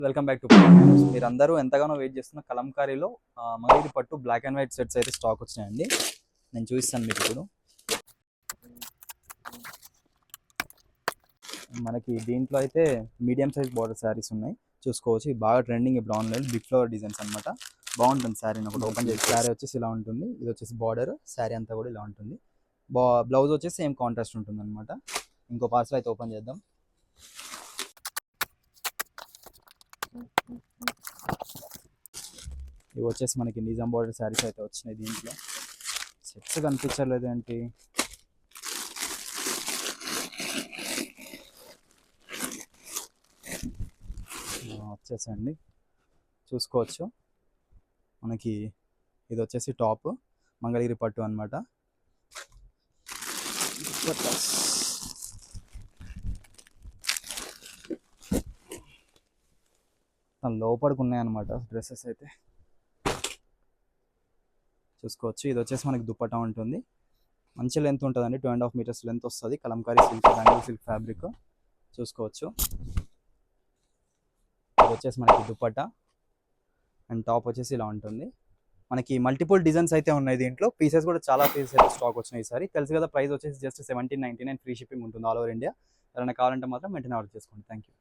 Welcome back to మీరు అందరూ ఎంతగానో వెయిట్ చేస్తున్న కలంకారీలో మంగళగిరి పట్టు బ్లాక్ అండ్ వైట్ సెట్స్ అయితే స్టాక్ వచ్చినాయండి. నేను చూపిస్తాను మీకు ఇప్పుడు. మనకి దీంట్లో అయితే మీడియం సైజ్ బార్డర్ శారీస్ ఉన్నాయి, చూసుకోవచ్చు. బాగా ట్రెండింగ్ ఇప్పుడు ఆన్లైన్ బిగ్ ఫ్లవర్ డిజైన్స్ అనమాట. బాగుంటుంది శారీని ఒకటి ఓపెన్ చేసి. శారీ వచ్చేసి ఇలా ఉంటుంది, ఇది వచ్చేసి బార్డర్, శారీ అంతా కూడా ఇలా ఉంటుంది. బ్లౌజ్ వచ్చేసి సేమ్ కాంట్రాస్ట్ ఉంటుంది అనమాట. ఇంకో పార్సల్ అయితే ఓపెన్ చేద్దాం. ఇవి వచ్చేసి మనకి నిజాం బార్డర్ శారీస్ అయితే వచ్చినాయి. దీంట్లో సెట్స్ కనిపించలేదు ఏంటి, వచ్చేసండి చూసుకోవచ్చు. మనకి ఇది వచ్చేసి టాప్ మంగళగిరి పట్టు అనమాట. లోపలికి ఉన్నాయన్నమాట డ్రెస్సెస్ అయితే చూసుకోవచ్చు. ఇది వచ్చేసి మనకి దుప్పటా ఉంటుంది, మంచి లెంత్ ఉంటుందండి, 2.5 మీటర్స్ లెంత్ వస్తుంది. Kalamkari silk, Bengaluru silk fabric చూసుకోవచ్చు. ఇది వచ్చేసి మనకి దుప్పటా అండ్ టాప్ వచ్చేసి ఇలా ఉంటుంది. మనకి మల్టిపుల్ డిజైన్స్ అయితే ఉన్నాయి దీంట్లో. పీసెస్ కూడా చాలా పీసెస్ అయితే స్టాక్ వచ్చినాయి ఈసారి. తెలుసు కదా, ప్రైస్ వచ్చేసి జస్ట్ 1799, ఫ్రీ షిప్పింగ్ ఉంటుంది ఆల్ ఓవర్ ఇండియా. ఎవరైనా కావాలంటే మాత్రం వెంటనే ఆర్డర్ చేసుకోండి. Thank you.